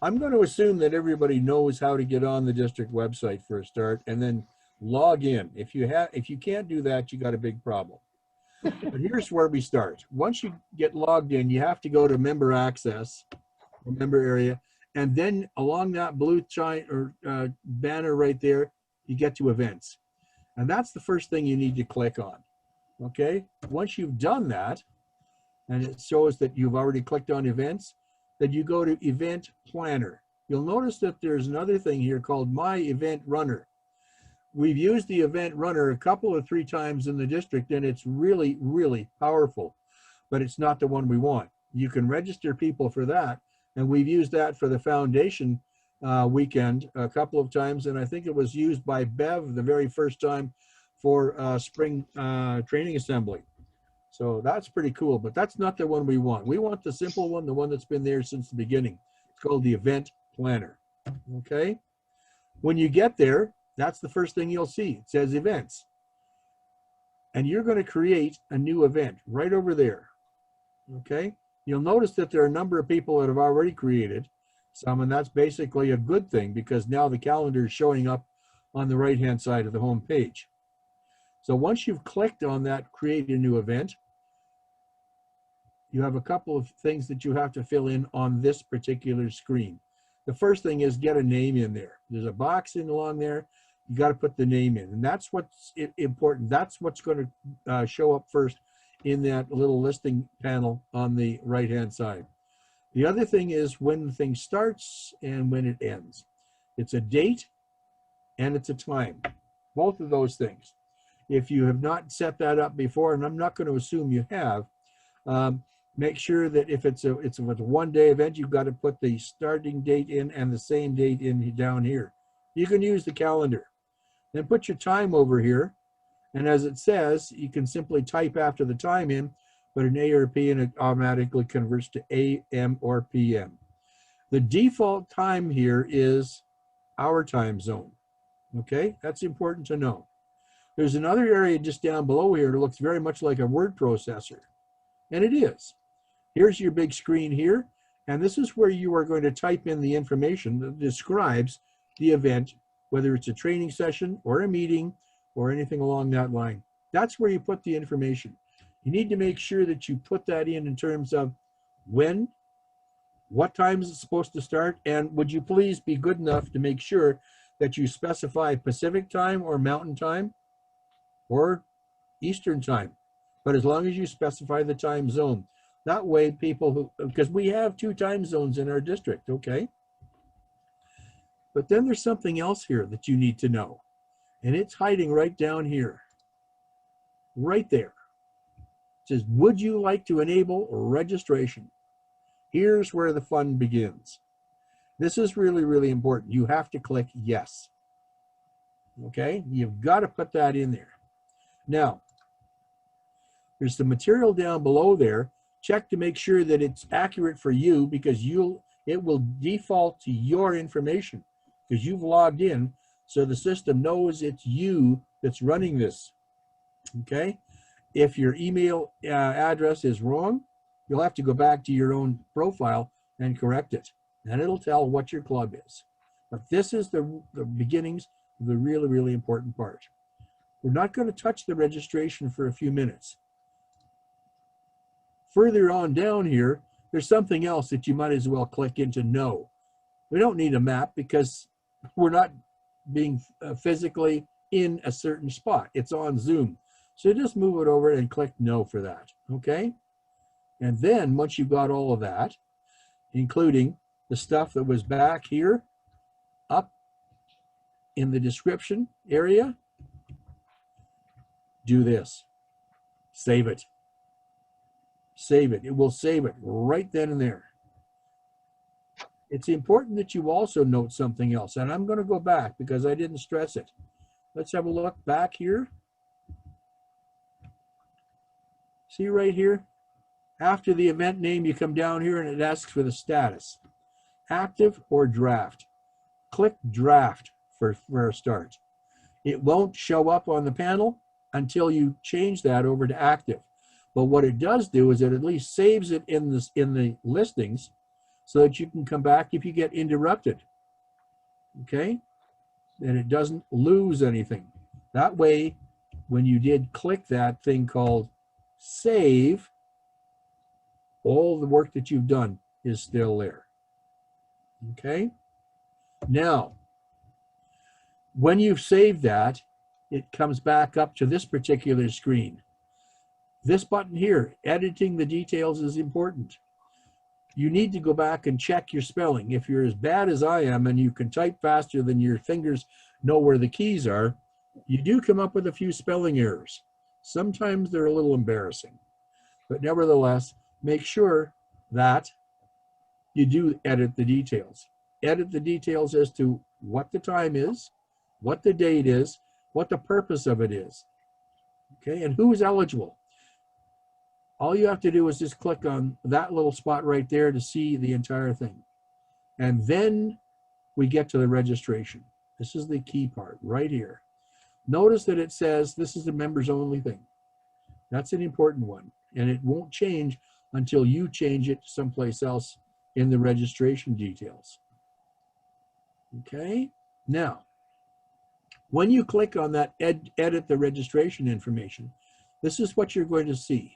I'm going to assume that everybody knows how to get on the district website for a start and then log in. If you can't do that, you got a big problem. But here's where we start. Once you get logged in, you have to go to member access, or member area, and then along that blue banner right there, you get to events. And that's the first thing you need to click on. Okay? Once you've done that, and it shows that you've already clicked on events, then you go to event planner. You'll notice that there's another thing here called My Event Runner. We've used the event runner a couple or 3 times in the district, and it's really, really powerful, but it's not the one we want. You can register people for that, and we've used that for the foundation weekend a couple of times, and I think it was used by Bev the very first time for spring training assembly. So that's pretty cool, but that's not the one we want. We want the simple one, the one that's been there since the beginning. It's called the event planner, okay? When you get there, that's the first thing you'll see. It says events. And you're going to create a new event right over there, okay? You'll notice that there are a number of people that have already created some, and that's basically a good thing because now the calendar is showing up on the right-hand side of the home page. So once you've clicked on that create a new event, you have a couple of things that you have to fill in on this particular screen. The first thing is get a name in there. There's a box in along there. You got to put the name in, and that's what's important. That's what's going to show up first in that little listing panel on the right-hand side. The other thing is when the thing starts and when it ends. It's a date and it's a time, both of those things. If you have not set that up before, and I'm not going to assume you have, make sure that if it's a one-day event, you've got to put the starting date in and the same date in down here. You can use the calendar. Then put your time over here, and as it says, you can simply type after the time in, put an A or a P, and it automatically converts to AM or PM. The default time here is our time zone. Okay, that's important to know. There's another area just down below here that looks very much like a word processor, and it is. Here's your big screen here, and this is where you are going to type in the information that describes the event, whether it's a training session or a meeting or anything along that line. That's where you put the information. You need to make sure that you put that in terms of when, what time is it supposed to start, and would you please be good enough to make sure that you specify Pacific time or Mountain time or Eastern time. But as long as you specify the time zone, that way people because we have 2 time zones in our district, okay? But then there's something else here that you need to know, and it's hiding right down here, right there. It says, would you like to enable registration? Here's where the fun begins. This is really, really important. You have to click yes. Okay, you've got to put that in there. Now, there's the material down below there. Check to make sure that it's accurate for you because it will default to your information because you've logged in, so the system knows it's you that's running this. Okay, if your email address is wrong, you'll have to go back to your own profile and correct it, and it'll tell what your club is. But this is the beginnings of the really, really important part. We're not going to touch the registration for a few minutes. Further on down here, there's something else that you might as well click into no. We don't need a map because we're not being physically in a certain spot. It's on Zoom. So just move it over and click no for that, okay? And then once you've got all of that, including the stuff that was back here, up in the description area, do this. Save it. Save it. It will save it right then and there. It's important that you also note something else, and I'm going to go back because I didn't stress it. Let's have a look back here. See right here? After the event name, you come down here and it asks for the status. Active or draft. Click draft for a start. It won't show up on the panel until you change that over to active. But what it does do is it at least saves it in the listings so that you can come back if you get interrupted. Okay? And it doesn't lose anything. That way, when you did click that thing called save, all the work that you've done is still there. Okay? Now, when you've saved that, it comes back up to this particular screen. This button here, editing the details, is important. You need to go back and check your spelling. If you're as bad as I am and you can type faster than your fingers know where the keys are, you do come up with a few spelling errors. Sometimes they're a little embarrassing, but nevertheless, make sure that you do edit the details. Edit the details as to what the time is, what the date is, what the purpose of it is, okay, and who is eligible. All you have to do is just click on that little spot right there to see the entire thing. And then we get to the registration. This is the key part right here. Notice that it says this is a members only thing. That's an important one. And it won't change until you change it someplace else in the registration details. Okay? Now, when you click on that edit the registration information, this is what you're going to see.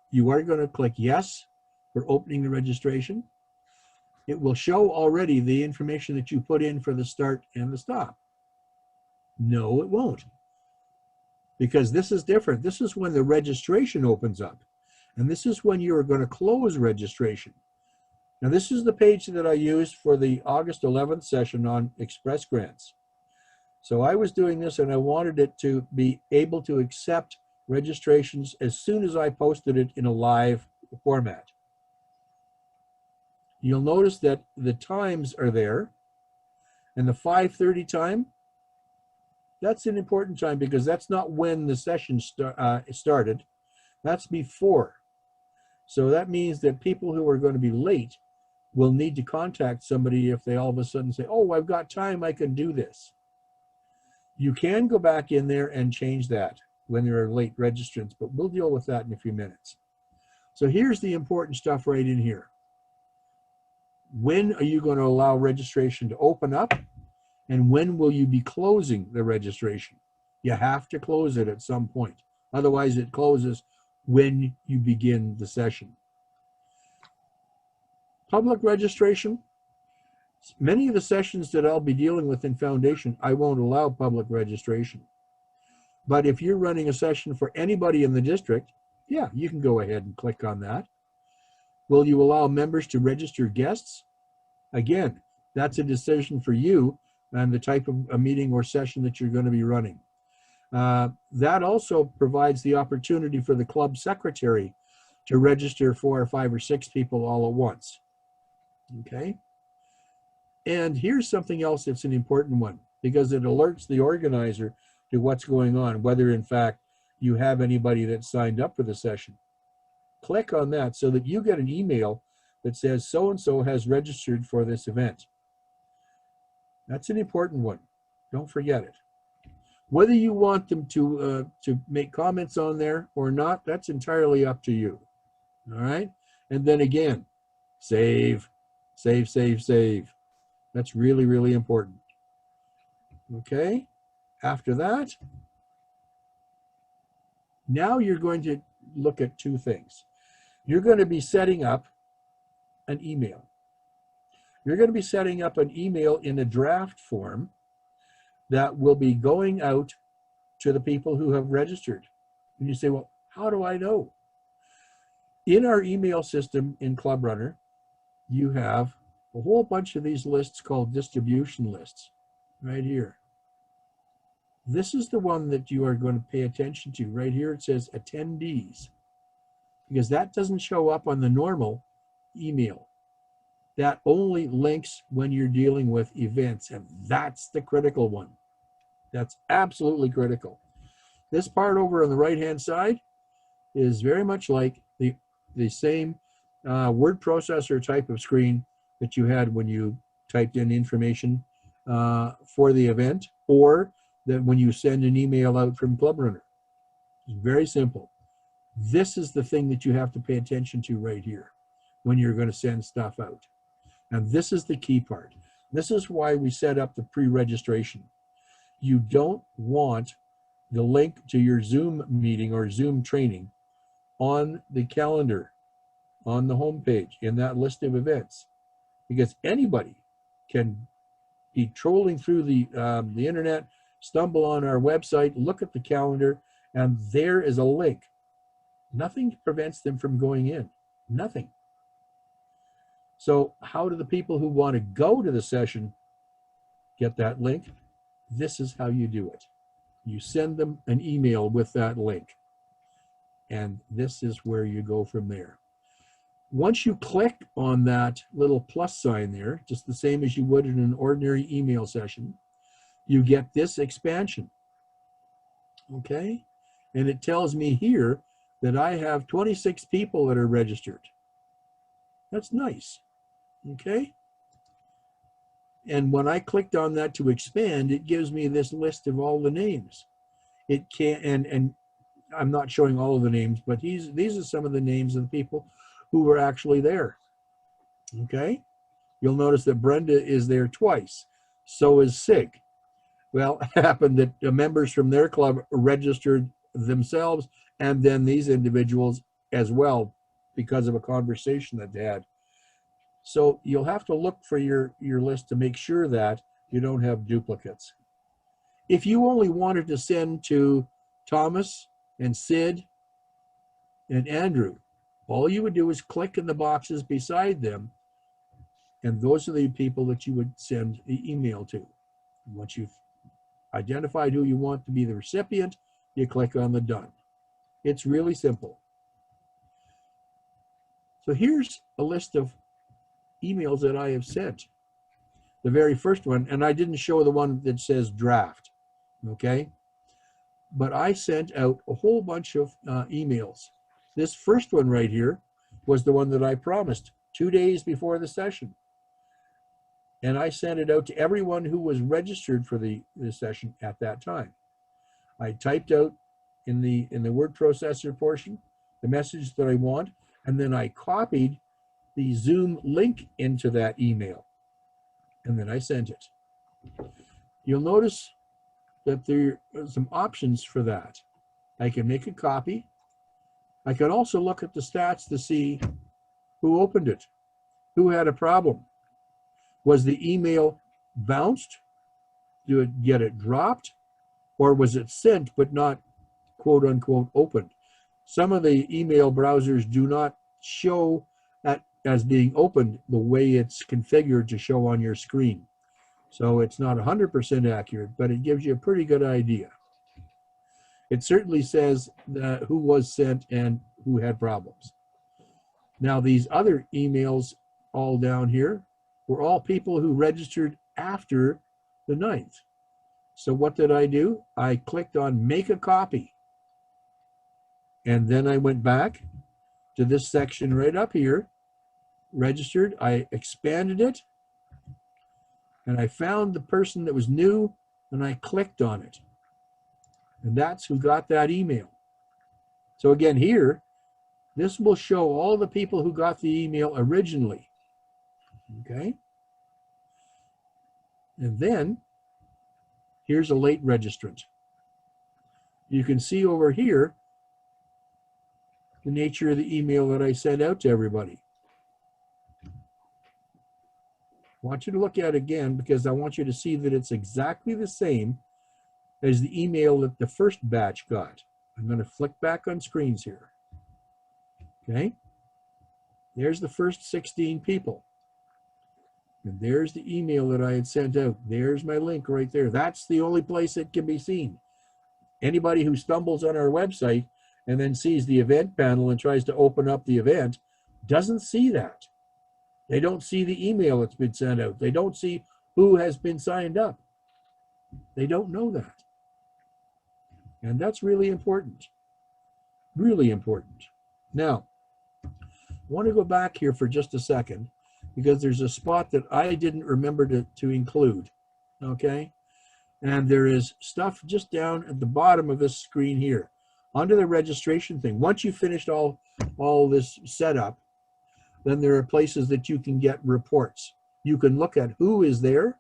You are going to click yes for opening the registration. It will show already the information that you put in for the start and the stop. No, it won't. Because this is different. This is when the registration opens up. And this is when you are going to close registration. Now, this is the page that I used for the August 11th session on Express Grants. So I was doing this and I wanted it to be able to accept registrations as soon as I posted it in a live format. You'll notice that the times are there, and the 5:30 time, that's an important time because that's not when the session started, that's before. So that means that people who are going to be late will need to contact somebody if they all of a sudden say, oh, I've got time, I can do this. You can go back in there and change that when there are late registrants, but we'll deal with that in a few minutes. So here's the important stuff right in here. When are you going to allow registration to open up? And when will you be closing the registration? You have to close it at some point. Otherwise, it closes when you begin the session. Public registration. Many of the sessions that I'll be dealing with in Foundation, I won't allow public registration. But if you're running a session for anybody in the district, yeah, you can go ahead and click on that. Will you allow members to register guests? Again, that's a decision for you and the type of a meeting or session that you're going to be running. That also provides the opportunity for the club secretary to register 4 or 5 or 6 people all at once. Okay? And here's something else that's an important one, because it alerts the organizer to what's going on, whether in fact you have anybody that's signed up for the session. Click on that so that you get an email that says so-and-so has registered for this event. That's an important one. Don't forget it. Whether you want them to make comments on there or not, that's entirely up to you. All right? And then again, save, save, save, save. That's really, really important. Okay? After that, now you're going to look at 2 things. You're going to be setting up an email. You're going to be setting up an email in a draft form that will be going out to the people who have registered. And you say, well, how do I know? In our email system in Clubrunner, you have a whole bunch of these lists called distribution lists right here. This is the one that you are going to pay attention to. Right here it says attendees, because that doesn't show up on the normal email. That only links when you're dealing with events, and that's the critical one. That's absolutely critical. This part over on the right-hand side is very much like the same word processor type of screen that you had when you typed in information for the event, or that when you send an email out from Clubrunner. It's very simple. This is the thing that you have to pay attention to right here when you're going to send stuff out. And this is the key part. This is why we set up the pre-registration. You don't want the link to your Zoom meeting or Zoom training on the calendar, on the homepage, in that list of events, because anybody can be trolling through the internet, stumble on our website, look at the calendar, and there is a link. Nothing prevents them from going in. Nothing. So how do the people who want to go to the session get that link? This is how you do it. You send them an email with that link. And this is where you go from there. Once you click on that little plus sign there, just the same as you would in an ordinary email session, you get this expansion. Okay? And it tells me here that I have 26 people that are registered. That's nice. Okay? And when I clicked on that to expand, it gives me this list of all the names. It can, and I'm not showing all of the names, but these are some of the names of the people who were actually there. Okay? You'll notice that Brenda is there twice. So is Sig. Well, it happened that the members from their club registered themselves and then these individuals as well because of a conversation that they had. So you'll have to look for your list to make sure that you don't have duplicates. If you only wanted to send to Thomas and Sid and Andrew, all you would do is click in the boxes beside them, and those are the people that you would send the email to. Once you've identified who you want to be the recipient, you click on the done. It's really simple. So here's a list of emails that I have sent. The very first one, and I didn't show the one that says draft, okay? But I sent out a whole bunch of emails. This first one right here was the one that I promised 2 days before the session. And I sent it out to everyone who was registered for the session at that time. I typed out in the word processor portion the message that I want, and then I copied the Zoom link into that email, and then I sent it. You'll notice that there are some options for that. I can make a copy. I can also look at the stats to see who opened it, who had a problem. Was the email bounced? Did it get it dropped? Or was it sent but not quote unquote opened? Some of the email browsers do not show that as being opened the way it's configured to show on your screen. So it's not 100% accurate, but it gives you a pretty good idea. It certainly says who was sent and who had problems. Now these other emails all down here were all people who registered after the 9th. So what did I do? I clicked on make a copy. And then I went back to this section right up here, registered. I expanded it, and I found the person that was new, and I clicked on it. And that's who got that email. So again, here, this will show all the people who got the email originally. Okay? And then, here's a late registrant. You can see over here the nature of the email that I sent out to everybody. I want you to look at it again because I want you to see that it's exactly the same as the email that the first batch got. I'm going to flick back on screens here. Okay? There's the first 16 people. And there's the email that I had sent out. There's my link right there. That's the only place it can be seen. Anybody who stumbles on our website and then sees the event panel and tries to open up the event doesn't see that. They don't see the email that's been sent out. They don't see who has been signed up. They don't know that. And that's really important. Really important. Now, I want to go back here for just a second because there's a spot that I didn't remember to include. Okay? And there is stuff just down at the bottom of this screen here. Under the registration thing, once you've finished all this setup, then there are places that you can get reports. You can look at who is there,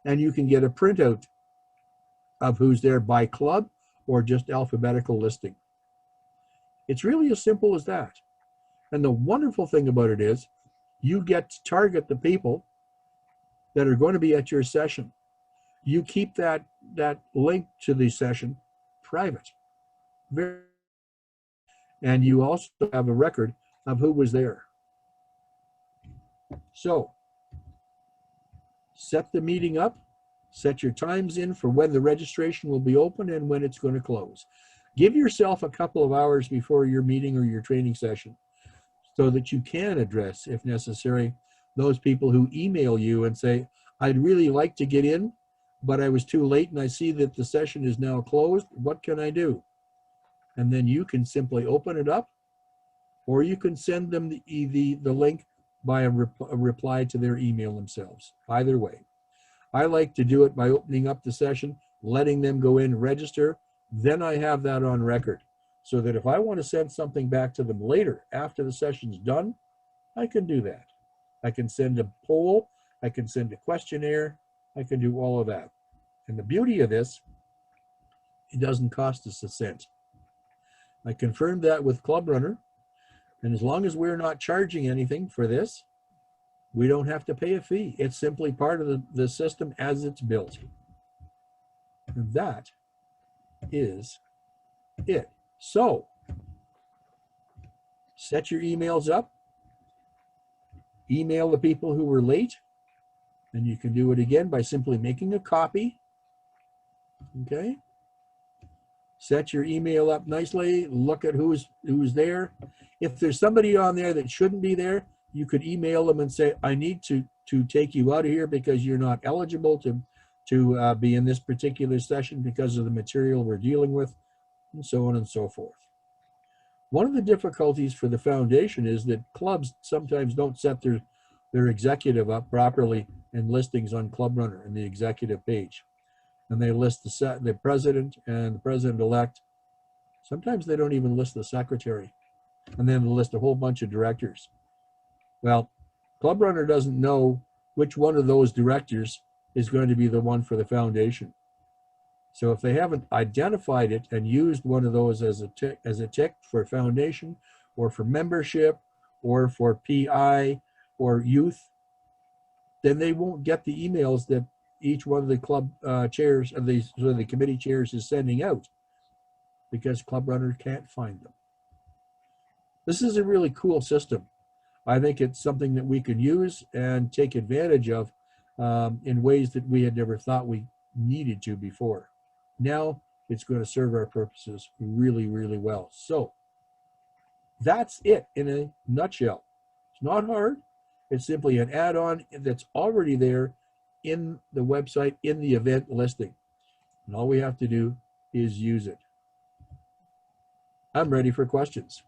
and you can get a printout of who's there by club or just alphabetical listing. It's really as simple as that. And the wonderful thing about it is you get to target the people that are going to be at your session. You keep that link to the session private. And you also have a record of who was there. So set the meeting up, set your times in for when the registration will be open and when it's going to close. Give yourself a couple of hours before your meeting or your training session so that you can address, if necessary, those people who email you and say, I'd really like to get in, but I was too late and I see that the session is now closed. What can I do? And then you can simply open it up, or you can send them the link by a reply to their email themselves. Either way. I like to do it by opening up the session, letting them go in, register. Then I have that on record so that if I want to send something back to them later after the session's done, I can do that. I can send a poll, I can send a questionnaire, I can do all of that. And the beauty of this, it doesn't cost us a cent. I confirmed that with Clubrunner, and as long as we're not charging anything for this, we don't have to pay a fee. It's simply part of the system as it's built. And that is it. So, set your emails up, email the people who were late, and you can do it again by simply making a copy. Okay? Set your email up nicely, look at who's there. If there's somebody on there that shouldn't be there, you could email them and say, I need to take you out of here because you're not eligible to be in this particular session because of the material we're dealing with, and so on and so forth. One of the difficulties for the foundation is that clubs sometimes don't set their executive up properly in listings on Clubrunner in the executive page. And they list the president and the president-elect. Sometimes they don't even list the secretary. And then they list a whole bunch of directors. Well, Clubrunner doesn't know which one of those directors is going to be the one for the foundation. So if they haven't identified it and used one of those as a tick for foundation or for membership or for PI or youth, then they won't get the emails that each one of the club chairs, or the committee chairs is sending out because Clubrunner can't find them. This is a really cool system. I think it's something that we could use and take advantage of in ways that we had never thought we needed to before. Now it's going to serve our purposes really, really well. So that's it in a nutshell. It's not hard. It's simply an add-on that's already there in the website, in the event listing. And all we have to do is use it. I'm ready for questions.